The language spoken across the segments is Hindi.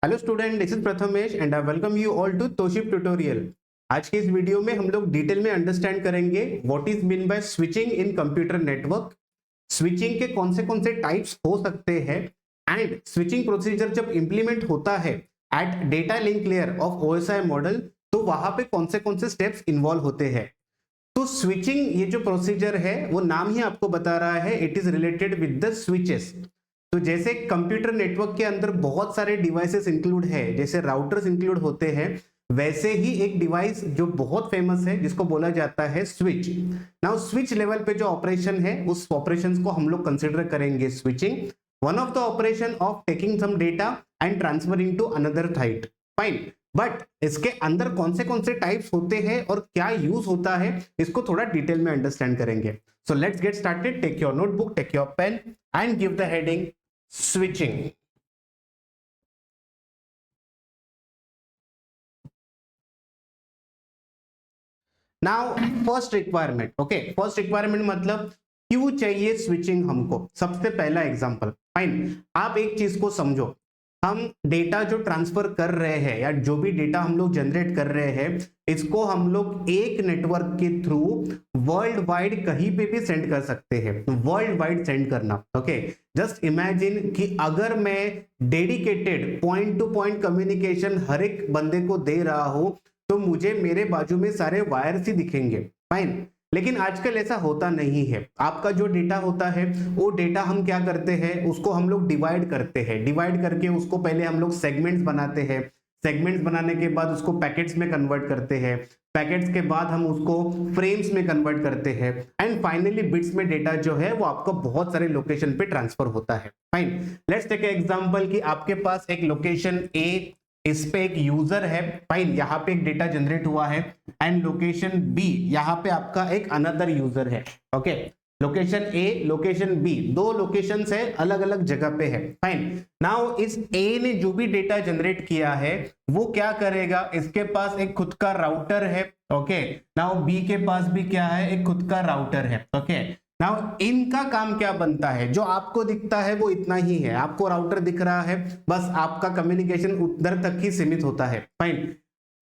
Hello student, this is Prathamesh and I welcome you all to toship tutorial. आज के इस वीडियो में हम लोग डिटेल में अंडरस्टैंड करेंगे what is mean by switching in computer network. Switching के कौन से टाइप्स हो सकते हैं एंड स्विचिंग प्रोसीजर जब इंप्लीमेंट होता है at data link layer of OSI model तो वहां पे कौन से स्टेप्स इन्वॉल्व होते हैं। तो स्विचिंग ये जो प्रोसीजर है वो नाम ही आपको बता रहा है, it is related with the switches. तो जैसे कंप्यूटर नेटवर्क के अंदर बहुत सारे डिवाइसेस इंक्लूड है, जैसे राउटर्स इंक्लूड होते हैं, वैसे ही एक डिवाइस जो बहुत फेमस है जिसको बोला जाता है स्विच। नाउ स्विच लेवल पे जो ऑपरेशन है उस ऑपरेशंस को हम लोग कंसीडर करेंगे switching, one of the operation of taking some data and transferring to another site. Fine, but इसके अंदर कौन से टाइप्स होते हैं और क्या यूज होता है इसको थोड़ा डिटेल में अंडरस्टैंड करेंगे। So let's get started. Take your notebook, take your pen and give the heading switching. Now first requirement, okay, first requirement मतलब क्यों चाहिए स्विचिंग हमको। सबसे पहला एग्जांपल, फाइन, आप एक चीज को समझो, हम डेटा जो ट्रांसफर कर रहे हैं या जो भी डेटा हम लोग जनरेट कर रहे हैं इसको हम लोग एक नेटवर्क के थ्रू वर्ल्ड वाइड कहीं पे भी सेंड कर सकते हैं। वर्ल्ड वाइड सेंड करना, ओके। जस्ट इमेजिन कि अगर मैं dedicated point to point communication हर एक बंदे को दे रहा हूं तो मुझे मेरे बाजू में सारे वायर्स ही दिखेंगे, फाइन। लेकिन आजकल ऐसा होता नहीं है। आपका जो डेटा होता है वो डेटा हम क्या करते हैं, उसको हम लोग डिवाइड करते हैं। डिवाइड करके उसको पहले हम लोग सेगमेंट्स बनाते हैं। सेगमेंट्स बनाने के बाद उसको पैकेट्स में कन्वर्ट करते हैं। पैकेट्स के बाद हम उसको फ्रेम्स में कन्वर्ट करते हैं एंड फाइनली बिट्स में डेटा जो है वो आपको बहुत सारे लोकेशन पे ट्रांसफर होता है। फाइन, लेट्स टेक एग्जांपल कि आपके पास एक लोकेशन ए, इस पे एक यूजर है, फाइन, यहाँ पे एक डेटा जनरेट हुआ है एंड लोकेशन बी, यहाँ पे आपका एक अनदर यूजर है, ओके। लोकेशन ए, लोकेशन बी, दो लोकेशंस है, अलग अलग जगह पे है, फाइन। नाउ इस ए ने जो भी डेटा जनरेट किया है वो क्या करेगा, इसके पास एक खुद का राउटर है, ओके। नाउ बी के पास भी क्या है, एक खुद का राउटर है, ओके। नाउ इनका काम क्या बनता है, जो आपको दिखता है वो इतना ही है, आपको राउटर दिख रहा है, बस आपका कम्युनिकेशन उधर तक ही सीमित होता है, फाइन।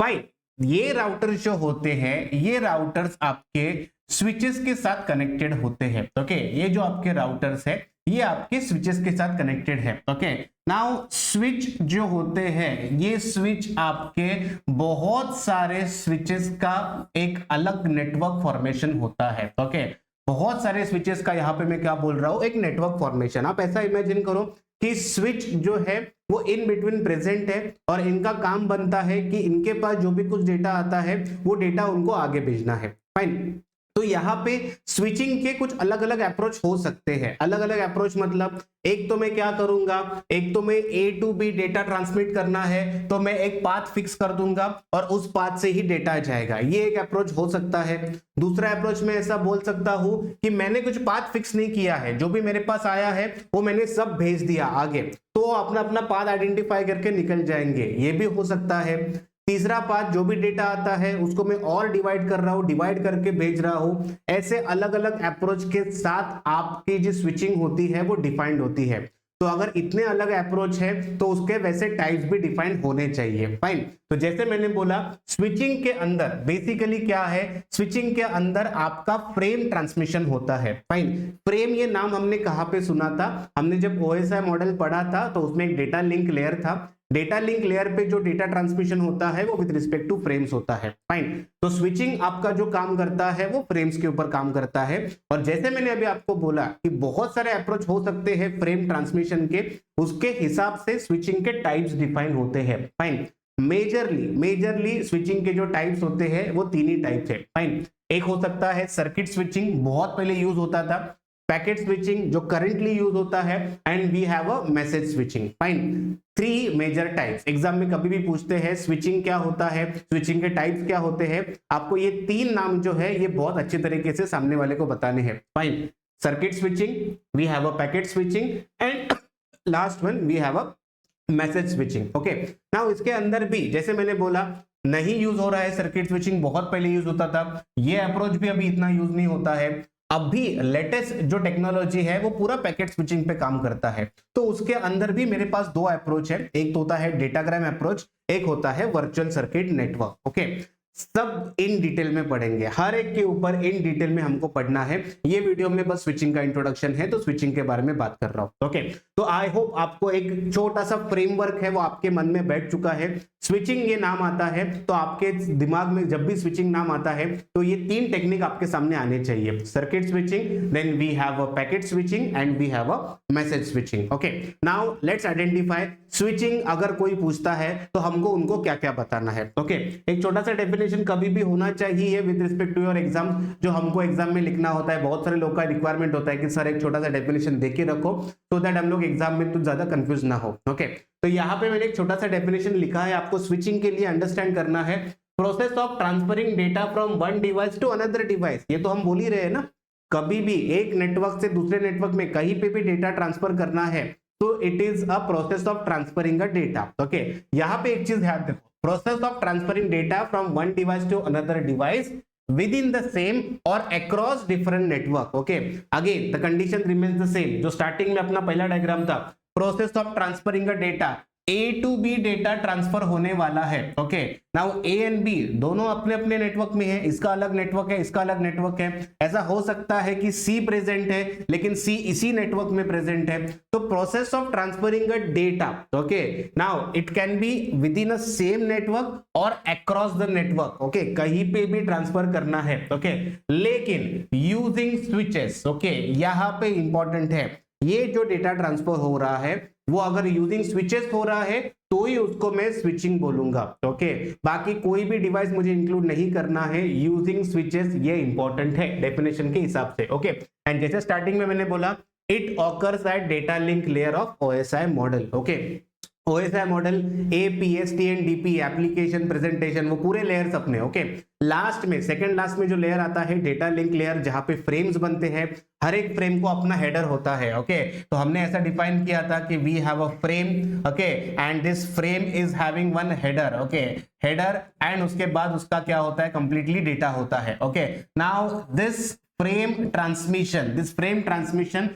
फाइन, ये राउटर जो होते हैं ये राउटर्स आपके स्विचेस के साथ कनेक्टेड होते हैं, ओके। ये जो आपके राउटर्स है ये आपके स्विचेस के साथ कनेक्टेड है, ओके। नाउ स्विच जो होते हैं ये स्विच आपके बहुत सारे स्विचेस का एक अलग नेटवर्क फॉर्मेशन होता है, ओके। बहुत सारे स्विचेस का यहाँ पे मैं क्या बोल रहा हूं, एक नेटवर्क फॉर्मेशन। आप ऐसा इमेजिन करो कि स्विच जो है वो इन बिटवीन प्रेजेंट है और इनका काम बनता है कि इनके पास जो भी कुछ डेटा आता है वो डेटा उनको आगे भेजना है, फाइन। तो यहाँ पे स्विचिंग के कुछ अलग अलग अप्रोच हो सकते हैं। अलग अलग अप्रोच मतलब एक तो मैं क्या करूंगा, एक तो मैं ए टू बी डेटा ट्रांसमिट करना है तो मैं एक पाथ फिक्स कर दूंगा और उस पाथ से ही डेटा जाएगा, ये एक अप्रोच हो सकता है। दूसरा अप्रोच में ऐसा बोल सकता हूं कि मैंने कुछ पाथ फिक्स नहीं किया है, जो भी मेरे पास आया है वो मैंने सब भेज दिया आगे, तो अपना अपना पाथ आइडेंटिफाई करके निकल जाएंगे, ये भी हो सकता है। तीसरा पाथ, जो भी डेटा आता है उसको मैं और डिवाइड कर रहा हूं, डिवाइड करके भेज रहा हूं। ऐसे अलग अलग अप्रोच के साथ आपकी जो स्विचिंग होती है वो डिफाइंड होती है। तो अगर इतने अलग अप्रोच है तो उसके वैसे टाइप्स भी डिफाइन होने चाहिए, फाइन। तो जैसे मैंने बोला स्विचिंग के अंदर बेसिकली क्या है, स्विचिंग के अंदर आपका फ्रेम ट्रांसमिशन होता है, फाइन। फ्रेम ये नाम हमने कहां पे सुना था, हमने जब ओएसआई मॉडल पढ़ा था तो उसमें एक डेटा लिंक लेयर था। डेटा लिंक लेयर पे जो डेटा ट्रांसमिशन होता है वो विद रिस्पेक्ट टू फ्रेम्स होता है, फाइन। तो स्विचिंग आपका जो काम करता है वो फ्रेम्स के ऊपर काम करता है। और जैसे मैंने अभी आपको बोला कि बहुत सारे अप्रोच हो सकते हैं फ्रेम ट्रांसमिशन के, उसके हिसाब से स्विचिंग के टाइप्स डिफाइन होते हैं, फाइन। मेजरली स्विचिंग के जो टाइप्स होते हैं वो तीन ही टाइप्स है, फाइन। एक हो सकता है सर्किट स्विचिंग, बहुत पहले यूज होता था। पैकेट स्विचिंग जो करंटली यूज होता है and we have a message switching, fine. Three major types, exam में कभी भी पूछते हैं स्विचिंग क्या होता है, स्विचिंग के टाइप्स क्या होते हैं, आपको ये तीन नाम जो है ये बहुत अच्छे तरीके से सामने वाले को बताने हैं, fine. Circuit switching, we have a packet switching and last one we have a message switching, okay. Now इसके अंदर भी जैसे मैंने बोला नहीं यूज हो रहा है सर्किट स्विचिंग, बहुत पहले यूज होता था, ये अप्रोच भी अभी इतना यूज नहीं होता है। अभी लेटेस्ट जो टेक्नोलॉजी है वो पूरा पैकेट स्विचिंग पे काम करता है। तो उसके अंदर भी मेरे पास दो अप्रोच है, एक तो होता है डेटाग्राम अप्रोच, एक होता है वर्चुअल सर्किट नेटवर्क। ओके, सब इन डिटेल में पढ़ेंगे, हर एक के ऊपर इन डिटेल में हमको पढ़ना है। ये वीडियो में बस स्विचिंग का इंट्रोडक्शन है, तो स्विचिंग के बारे में बात कर रहा हूं। ओके, तो आई होप आपको एक छोटा सा फ्रेमवर्क है वो आपके मन में बैठ चुका है। स्विचिंग ये नाम आता है तो आपके दिमाग में जब भी स्विचिंग नाम आता है तो ये तीन टेक्निक आपके सामने आने चाहिए, circuit switching, then we have a packet switching and we have a message switching. Okay, now let's identify switching. अगर कोई पूछता है तो हमको उनको क्या क्या बताना है। ओके, एक छोटा सा डेफिनेशन कभी भी होना चाहिए with respect to your exam, जो हमको एग्जाम में लिखना होता है। बहुत सारे लोग का रिक्वायरमेंट होता है कि सर एक छोटा सा डेफिनेशन देके रखो सो दैट हम लोग एग्जाम में तो ज्यादा कंफ्यूज ना हो। ओके, तो यहाँ पे मैंने एक छोटा सा डेफिनेशन लिखा है, आपको स्विचिंग के लिए अंडरस्टैंड करना है। Process of transferring data from one device to another device. ये तो हम बोल ही रहे हैं ना, कभी भी एक नेटवर्क से दूसरे नेटवर्क में कहीं पे भी डेटा ट्रांसफर करना है तो it is a process of transferring a data. Okay, यहाँ पे एक चीज ध्यान देखो, process of transferring data from one device to another device within the same or across different network. Okay, again the condition remains the same जो स्टार्टिंग में अपना पहला डायग्राम था। Process of transferring a data, A to B data transfer होने वाला है। Okay, now A and B दोनों अपने अपने नेटवर्क में है, इसका अलग नेटवर्क है, इसका अलग नेटवर्क है। ऐसा हो सकता है कि C प्रेजेंट है लेकिन C इसी नेटवर्क में प्रेजेंट है। तो process of transferring a data, okay, now it can be with in a same network और अक्रॉस द नेटवर्क। ओके, कहीं पे भी ट्रांसफर करना है। ओके, लेकिन यूजिंग स्विचेस। ओके, यहाँ पे इंपॉर्टेंट है, ये जो डेटा ट्रांसफर हो रहा है वो अगर यूजिंग स्विचेस हो रहा है तो ही उसको मैं स्विचिंग बोलूंगा। ओके, बाकी कोई भी डिवाइस मुझे इंक्लूड नहीं करना है, यूजिंग स्विचेस ये इंपॉर्टेंट है डेफिनेशन के हिसाब से। ओके, एंड जैसे स्टार्टिंग में मैंने बोला it occurs at data link layer of OSI model. Okay, OSI model APS TNDP application presentation वो पूरे लेयर्स अपने। ओके, लास्ट में सेकंड लास्ट में जो लेयर आता है डेटा लिंक लेयर, जहां पे फ्रेम्स बनते हैं, हर एक फ्रेम को अपना हेडर होता है। ओके, तो हमने ऐसा डिफाइन किया था कि we have a frame, okay, and this frame is having one header. Okay, header एंड उसके बाद उसका क्या होता है, कंप्लीटली डेटा होता है। Okay, now this frame transmission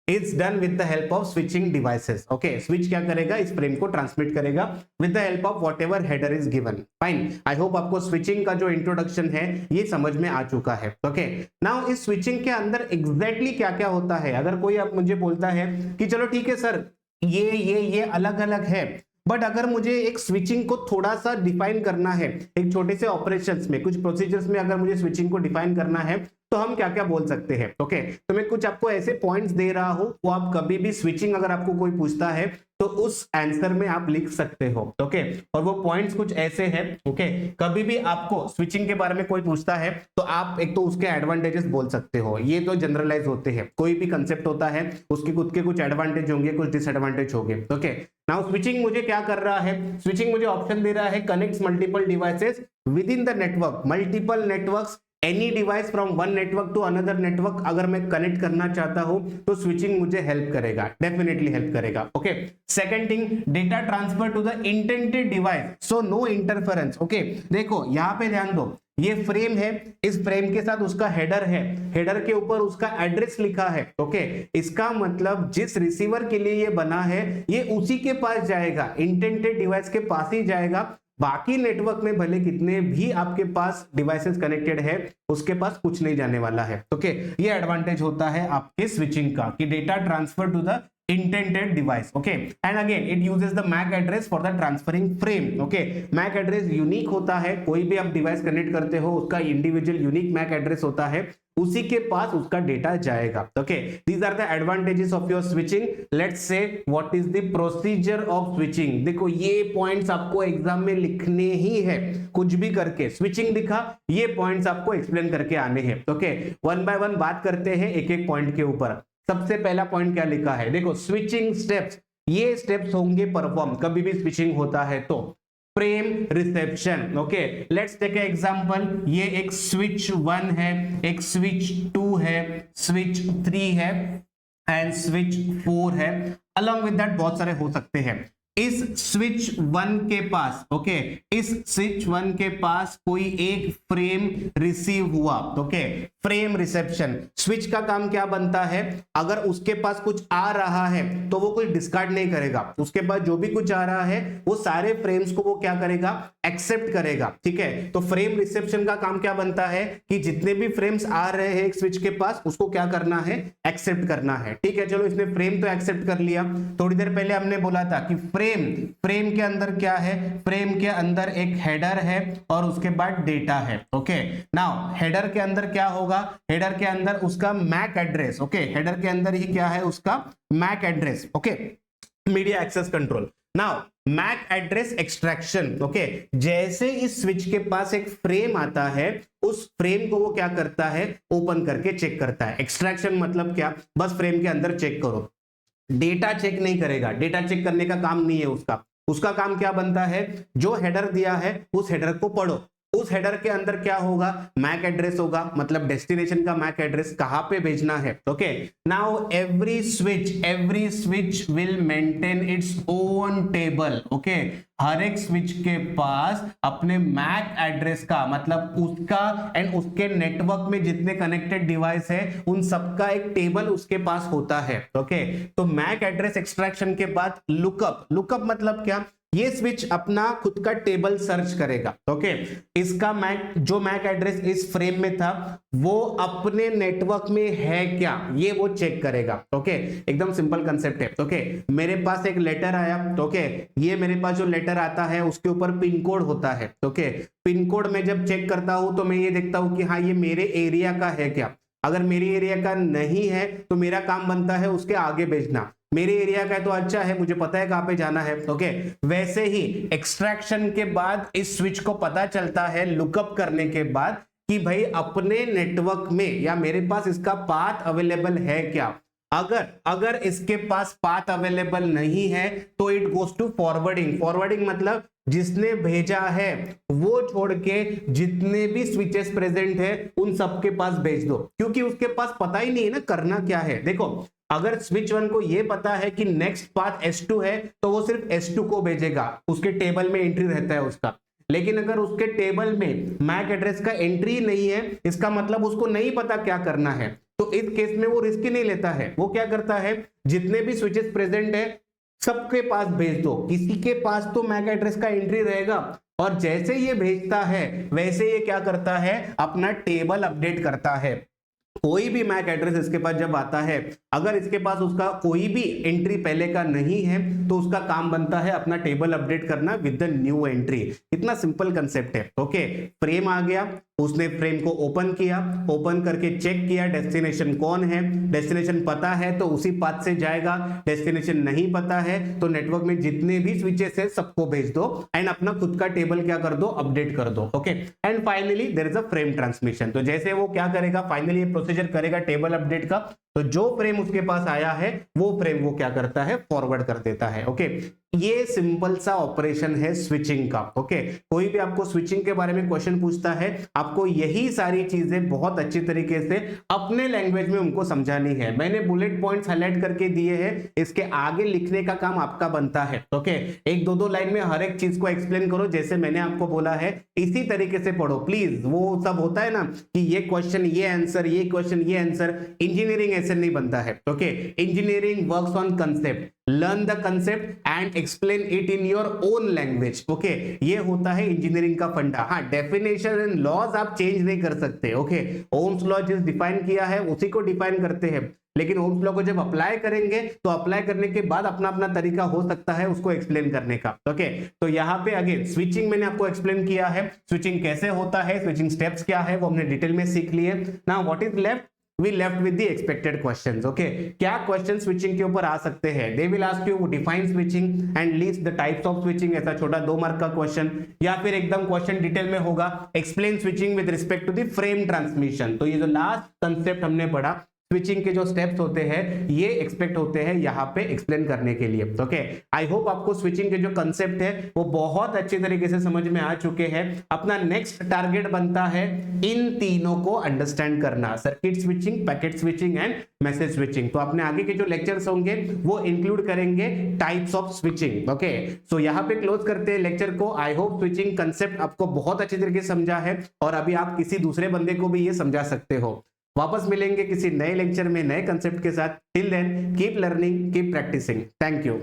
is done with the help of switching devices. Okay, switch क्या करेगा, इस फ्रेम को ट्रांसमिट करेगा with the help of whatever header is given. Fine, I hope आपको स्विचिंग का जो इंट्रोडक्शन है ये समझ में आ चुका है। ओके, नाउ इस स्विचिंग के अंदर एग्जैक्टली क्या क्या होता है। अगर कोई अब मुझे बोलता है कि चलो ठीक है सर ये अलग अलग है, बट अगर मुझे एक स्विचिंग को थोड़ा सा डिफाइन करना है, एक छोटे से ऑपरेशंस में, कुछ प्रोसीजर्स में अगर मुझे स्विचिंग को डिफाइन करना है तो हम क्या क्या बोल सकते हैं। ओके, तो मैं कुछ आपको ऐसे पॉइंट्स दे रहा हूं, वो आप कभी भी स्विचिंग अगर आपको कोई पूछता है तो उस आंसर में आप लिख सकते हो। ओके, और वो पॉइंट्स कुछ ऐसे हैं। ओके, कभी भी आपको स्विचिंग के बारे में कोई पूछता है तो आप एक तो उसके एडवांटेजेस बोल सकते हो, ये तो जनरलाइज होते हैं, कोई भी कंसेप्ट होता है उसके खुद के कुछ एडवांटेज होंगे, कुछ डिसएडवांटेज होंगे। ओके, नाउ स्विचिंग मुझे क्या कर रहा है, स्विचिंग मुझे ऑप्शन दे रहा है connects multiple devices within the network, multiple networks, any device from one network to another network. अगर मैं कनेक्ट करना चाहता हूं तो स्विचिंग मुझे हेल्प करेगा, डेफिनेटली हेल्प करेगा। Okay, second thing, data transfer to the intended device, so no interference. Okay, देखो यहां पे ध्यान दो, ये फ्रेम है, इस फ्रेम के साथ उसका हेडर है, हेडर के ऊपर उसका एड्रेस लिखा है। ओके, इसका मतलब जिस रिसीवर के लिए ये बना है ये उसी के पास जाएगा, इंटेंडेड डिवाइस के पास ही जाएगा। बाकी नेटवर्क में भले कितने भी आपके पास डिवाइसेस कनेक्टेड है उसके पास कुछ नहीं जाने वाला है। ओके, ये एडवांटेज होता है आपके स्विचिंग का कि data transfer to the intended device. Okay, and again it uses the MAC address for the transferring frame. Okay, MAC address unique होता है, कोई भी आप डिवाइस कनेक्ट करते हो उसका इंडिविजुअल यूनिक MAC एड्रेस होता है, उसी के पास उसका डेटा जाएगा। Okay, these are the advantages of your switching. Let's say what is the procedure of switching. देखो ये पॉइंट्स आपको एग्जाम में लिखने ही है, कुछ भी करके स्विचिंग दिखा, ये पॉइंट्स आपको एक्सप्लेन करके आने हैं। ओके, वन बाय वन बात करते हैं एक एक पॉइंट के ऊपर। सबसे पहला पॉइंट क्या लिखा है, देखो स्विचिंग स्टेप्स, ये स्टेप्स होंगे परफॉर्म कभी भी स्विचिंग होता है तो। Frame reception, okay, let's take example, ये एक स्विच 1 है, एक स्विच 2 है, स्विच 3 है एंड स्विच 4 है, अलॉन्ग विद दैट बहुत सारे हो सकते हैं। इस स्विच 1 के पास, ओके, इस स्विच 1 के पास कोई एक फ्रेम रिसीव हुआ, ओके, फ्रेम रिसेप्शन। स्विच का काम क्या बनता है, अगर उसके पास कुछ आ रहा है तो वो कुछ डिस्कार्ड नहीं करेगा, उसके पास जो भी कुछ आ रहा है वो सारे फ्रेम्स को वो क्या करेगा, एक्सेप्ट करेगा, ठीक है। तो फ्रेम रिसेप्शन का काम क्या बनता है कि जितने भी फ्रेम्स आ रहे हैं एक स्विच के पास, उसको क्या करना है, एक्सेप्ट करना है, ठीक है। चलो इसने फ्रेम तो एक्सेप्ट कर लिया। थोड़ी देर पहले हमने बोला था कि फ्रेम के अंदर क्या है, फ्रेम के अंदर एक हेडर है और उसके बाद डेटा है, ओके। नाउ हेडर के अंदर क्या होगा, हेडर के अंदर उसका मैक एड्रेस, ओके, हेडर के अंदर ही क्या है, उसका MAC address, okay, media access control. Now MAC address extraction, okay, जैसे इस स्विच के पास एक फ्रेम आता है, उस फ्रेम को वो क्या करता है, ओपन करके चेक करता है। एक्सट्रैक्शन मतलब क्या, बस फ्रेम के अंदर चेक करो, डेटा चेक नहीं करेगा, डेटा चेक करने का काम नहीं है उसका। उसका काम क्या बनता है, जो हेडर दिया है उस हेडर को पढ़ो, उस हेडर के अंदर क्या होगा, मैक एड्रेस होगा, मतलब डेस्टिनेशन का मैक एड्रेस, कहां पे भेजना है, okay. Now every switch will maintain its own table, okay. हर एक स्विच के पास अपने मैक एड्रेस का, मतलब उसका एंड उसके नेटवर्क में जितने कनेक्टेड डिवाइस है उन सबका एक टेबल उसके पास होता है, ओके। तो मैक एड्रेस एक्सट्रैक्शन के बाद लुकअप मतलब क्या, ये स्विच अपना खुद का टेबल सर्च करेगा, ओके। इसका जो मैक एड्रेस इस फ्रेम में था वो अपने नेटवर्क में है क्या, ये वो चेक करेगा, ओके। एकदम सिंपल कंसेप्ट है, ओके। मेरे पास एक लेटर आया, ओके, ये मेरे पास जो लेटर आता है उसके ऊपर पिन कोड होता है, ओके। पिन कोड में जब चेक करता हूं तो मैं ये देखता हूं कि हाँ ये मेरे एरिया का है क्या। अगर मेरे एरिया का नहीं है तो मेरा काम बनता है उसके आगे भेजना। मेरे एरिया का है तो अच्छा है, मुझे पता है कहां पे जाना है, ओके। वैसे ही एक्सट्रैक्शन के बाद इस स्विच को पता चलता है लुकअप करने के बाद कि भाई अपने नेटवर्क में या मेरे पास इसका पाथ अवेलेबल है क्या। अगर इसके पास पाथ अवेलेबल नहीं है तो इट गोज टू फॉरवर्डिंग मतलब जिसने भेजा है वो छोड़ के जितने भी स्विचेस प्रेजेंट है उन सबके पास भेज दो, क्योंकि उसके पास पता ही नहीं है ना करना क्या है। देखो अगर स्विच 1 को ये पता है कि नेक्स्ट पाथ S2 है तो वो सिर्फ S2 को भेजेगा, उसके टेबल में एंट्री रहता है उसका। लेकिन अगर उसके टेबल में मैक एड्रेस का एंट्री नहीं है, इसका मतलब उसको नहीं पता क्या करना है, तो इस केस में वो रिस्क नहीं लेता है। वो क्या करता है, जितने भी स्विचेस प्रेजेंट है सबके पास भेज दो, किसी के पास तो मैक एड्रेस का एंट्री रहेगा, और जैसे ये भेजता है वैसे ये क्या करता है, अपना टेबल अपडेट करता है। कोई भी मैक एड्रेस इसके पास जब आता है, अगर इसके पास उसका कोई भी एंट्री पहले का नहीं है तो उसका काम बनता है अपना टेबल अपडेट करना विद द न्यू एंट्री। इतना सिंपल कंसेप्ट है, ओके। फ्रेम आ गया, उसने फ्रेम को ओपन किया, ओपन करके चेक किया डेस्टिनेशन कौन है, डेस्टिनेशन पता है तो उसी पाथ से जाएगा, डेस्टिनेशन नहीं पता है तो नेटवर्क में जितने भी स्विचेस है सबको भेज दो एंड अपना खुद का टेबल क्या कर दो, अपडेट कर दो, okay. And finally there is a frame transmission. तो जैसे वो क्या करेगा, फाइनली ये प्रोसीजर करेगा टेबल अपडेट का, तो जो फ्रेम उसके पास आया है वो फ्रेम वो क्या करता है, फॉरवर्ड कर देता है, ओके। ये सिंपल सा ऑपरेशन है स्विचिंग का, ओके। कोई भी आपको स्विचिंग के बारे में क्वेश्चन पूछता है, आपको यही सारी चीजें बहुत अच्छी तरीके से अपने लैंग्वेज में उनको समझानी है। मैंने बुलेट पॉइंट्स हाईलाइट करके दिए हैं, इसके आगे लिखने का काम आपका बनता है, ओके। एक दो लाइन में हर एक चीज को एक्सप्लेन करो, जैसे मैंने आपको बोला है इसी तरीके से पढ़ो प्लीज। वो सब होता है ना कि ये क्वेश्चन ये आंसर, ये क्वेश्चन ये आंसर, इंजीनियरिंग ऐसे नहीं बनता है, okay. Engineering works on concept, learn the concept and explain it in your own language, okay. ये होता है इंजीनियरिंग का फंडा। हाँ, डेफिनेशन एंड लॉज आप चेंज नहीं कर सकते, ओके। ओम्स लॉ जिस डिफाइन किया है उसी को डिफाइन करते हैं, लेकिन ओम्स लॉ को जब अप्लाई करेंगे तो अप्लाई करने के बाद अपना अपना तरीका हो सकता है उसको एक्सप्लेन करने का, ओके। तो यहाँ पे अगेन स्विचिंग मैंने आपको एक्सप्लेन किया है, स्विचिंग कैसे होता है, स्विचिंग स्टेप्स क्या है वो हमने डिटेल में सीख लिए। Now what is left, we left with the expected questions, okay। क्या क्वेश्चन स्विचिंग के ऊपर आ सकते हैं, they will ask you define switching and list the types of switching, ऐसा छोटा 2 मार्क का क्वेश्चन, या फिर एकदम क्वेश्चन डिटेल में होगा explain switching with respect to the frame transmission। तो ये जो लास्ट कंसेप्ट हमने पढ़ा स्विचिंग के जो स्टेप्स होते हैं ये एक्सपेक्ट होते हैं यहाँ पे एक्सप्लेन करने के लिए। ओके, आई होप आपको स्विचिंग के जो कंसेप्ट है वो बहुत अच्छे तरीके से समझ में आ चुके हैं। अपना नेक्स्ट टारगेट बनता है इन तीनों को अंडरस्टैंड करना, circuit switching, packet switching and message switching. तो अपने आगे के जो लेक्चर्स होंगे वो इंक्लूड करेंगे टाइप्स ऑफ स्विचिंग। ओके, सो यहाँ पे क्लोज करते हैं लेक्चर को। आई होप स्विचिंग कंसेप्ट आपको बहुत अच्छे तरीके से समझा है और अभी आप किसी दूसरे बंदे को भी ये समझा सकते हो। वापस मिलेंगे किसी नए लेक्चर में नए कंसेप्ट के साथ। Till then keep learning, keep practicing. Thank you.